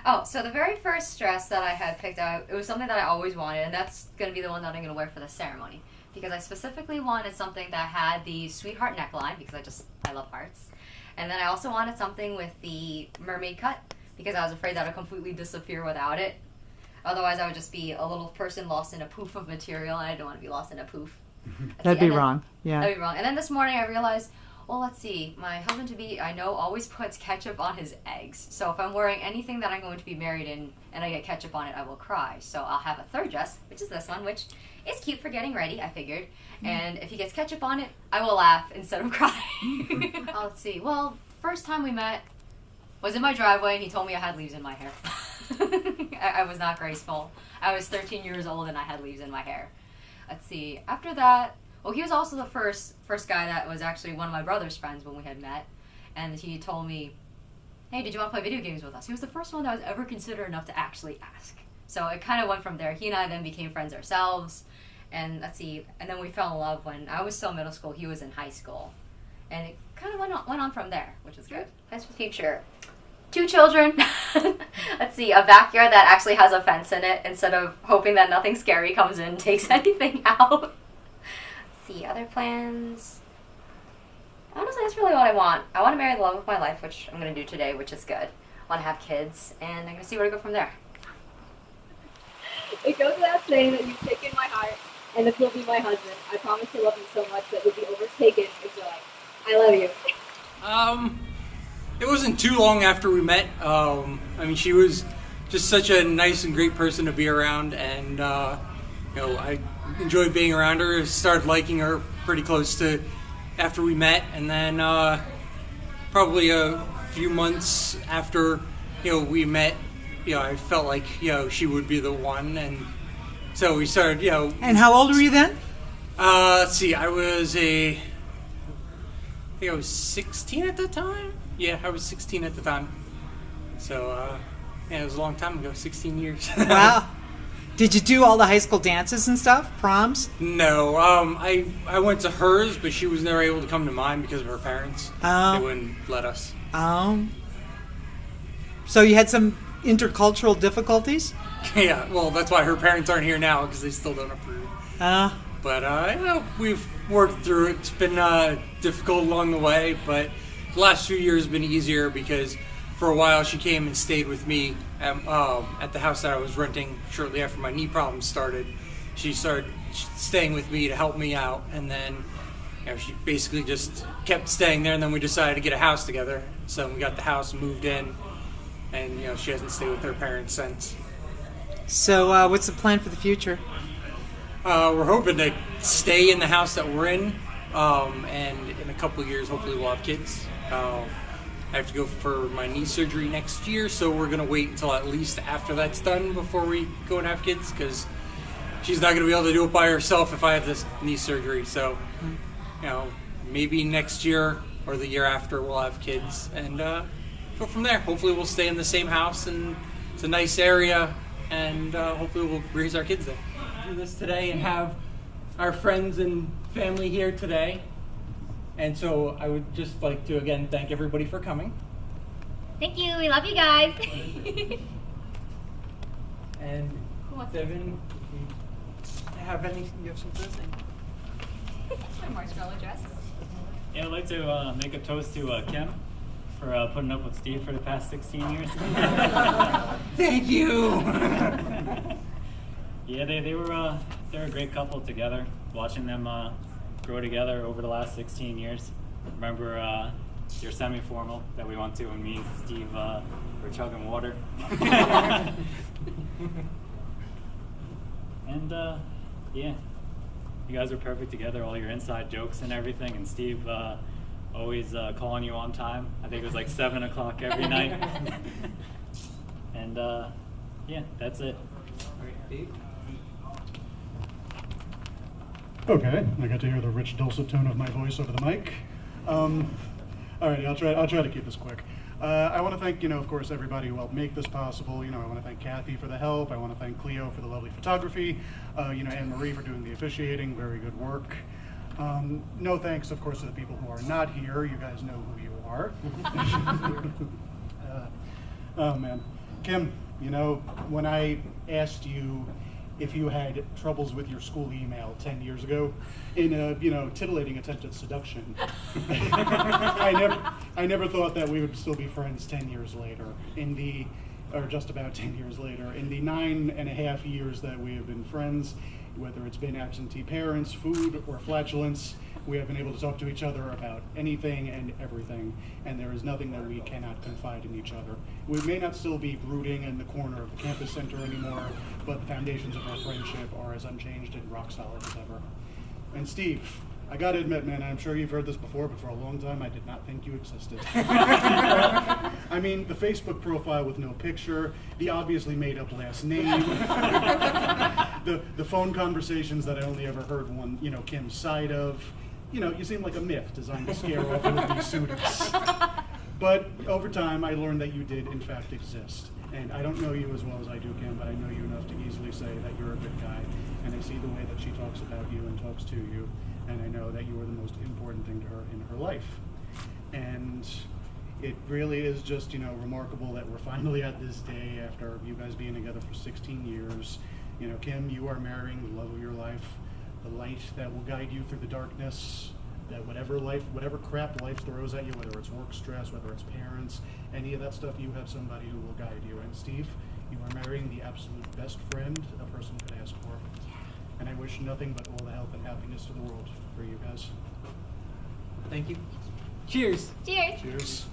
Oh, so the very first dress that I had picked out, it was something that I always wanted, and that's going to be the one that I'm going to wear for the ceremony. Because I specifically wanted something that had the sweetheart neckline, because I love hearts. And then I also wanted something with the mermaid cut, because I was afraid that it would completely disappear without it. Otherwise, I would just be a little person lost in a poof of material, and I don't want to be lost in a poof. That'd be wrong. Yeah. That'd be wrong. And then this morning I realized, well, let's see, my husband-to-be, I know, always puts ketchup on his eggs. So if I'm wearing anything that I'm going to be married in and I get ketchup on it, I will cry. So I'll have a third dress, which is this one, which is cute for getting ready, I figured. And if he gets ketchup on it, I will laugh instead of crying. Let's see. Well, first time we met was in my driveway, and he told me I had leaves in my hair. I was not graceful. I was 13 years old, and I had leaves in my hair. Let's see. After that, well, he was also the first guy that was actually one of my brother's friends when we had met. And he told me, hey, did you want to play video games with us? He was the first one that was ever considerate enough to actually ask. So it kind of went from there. He and I then became friends ourselves. And let's see, and then we fell in love when I was still in middle school. He was in high school. And it kind of went on from there, which is good. Plans for the future. 2 children. Let's see, a backyard that actually has a fence in it instead of hoping that nothing scary comes in and takes anything out. Let's see, other plans. Honestly, that's really what I want. I want to marry the love of my life, which I'm going to do today, which is good. I want to have kids, and I'm going to see where to go from there. It goes without saying that you've taken my heart, and that you'll be my husband. I promise to love you so much that you'll be overtaken with joy. I love you. It wasn't too long after we met. I mean, she was just such a nice and great person to be around, and I enjoyed being around her. Started liking her pretty close to after we met, and then probably a few months after we met, I felt like she would be the one, and so we started. And how old were you then? Let's see, I think I was 16 at the time. Yeah, I was 16 at the time. So, it was a long time ago, 16 years. Wow. Did you do all the high school dances and stuff? Proms? No, I went to hers, but she was never able to come to mine because of her parents. Oh. They wouldn't let us. Oh. So you had some intercultural difficulties? Yeah, well, that's why her parents aren't here now, because they still don't approve. But, we've worked through it. It's been difficult along the way, but the last few years have been easier because for a while she came and stayed with me at the house that I was renting shortly after my knee problems started. She started staying with me to help me out, and then she basically just kept staying there, and then we decided to get a house together. So we got the house and moved in, and she hasn't stayed with her parents since. So what's the plan for the future? We're hoping to stay in the house that we're in, and in a couple of years hopefully we'll have kids. I have to go for my knee surgery next year, so we're going to wait until at least after that's done before we go and have kids, because she's not going to be able to do it by herself if I have this knee surgery. So, maybe next year or the year after we'll have kids, and go from there. Hopefully we'll stay in the same house, and it's a nice area, and hopefully we'll raise our kids there. Do this today and have our friends and family here today. And so I would just like to again thank everybody for coming. Thank you. We love you guys. And Devin, you have something? My marshmallow dress. Yeah, I'd like to make a toast to Kim for putting up with Steve for the past 16 years. Thank you. Yeah, they're a great couple together. Watching them grow together over the last 16 years. Remember your semi-formal that we went to when me and Steve were chugging water. And yeah, you guys were perfect together. All your inside jokes and everything, and Steve always calling you on time. I think it was like 7 o'clock every night. And yeah, that's it. All right, Dave. Okay, I got to hear the rich dulcet tone of my voice over the mic. All right, I'll try to keep this quick. I want to thank, of course, everybody who helped make this possible. I want to thank Kathy for the help. I want to thank Cleo for the lovely photography. Anne Marie for doing the officiating. Very good work. No thanks, of course, to the people who are not here. You guys know who you are. Oh man. Kim, you know, when I asked you if you had troubles with your school email 10 years ago in a, you know, titillating attempt at seduction, I never thought that we would still be friends 10 years later, or just about 10 years later. In the 9.5 years that we have been friends, whether it's been absentee parents, food, or flatulence, we have been able to talk to each other about anything and everything, and there is nothing that we cannot confide in each other. We may not still be brooding in the corner of the campus center anymore, but the foundations of our friendship are as unchanged and rock solid as ever. And Steve, I gotta admit, man, I'm sure you've heard this before, but for a long time I did not think you existed. I mean, the Facebook profile with no picture, the obviously made up last name, the phone conversations that I only ever heard one, you know, Kim's side of. You know, you seem like a myth designed to scare off would-be suitors. But over time, I learned that you did, in fact, exist. And I don't know you as well as I do, Kim, but I know you enough to easily say that you're a good guy. And I see the way that she talks about you and talks to you. And I know that you are the most important thing to her in her life. And it really is just, you know, remarkable that we're finally at this day after you guys being together for 16 years. You know, Kim, you are marrying the love of your life. The light that will guide you through the darkness, that whatever crap life throws at you, whether it's work stress, whether it's parents, any of that stuff, you have somebody who will guide you. And Steve, you are marrying the absolute best friend a person could ask for. And I wish nothing but all the health and happiness to the world for you guys. Thank you. Cheers. Cheers. Cheers.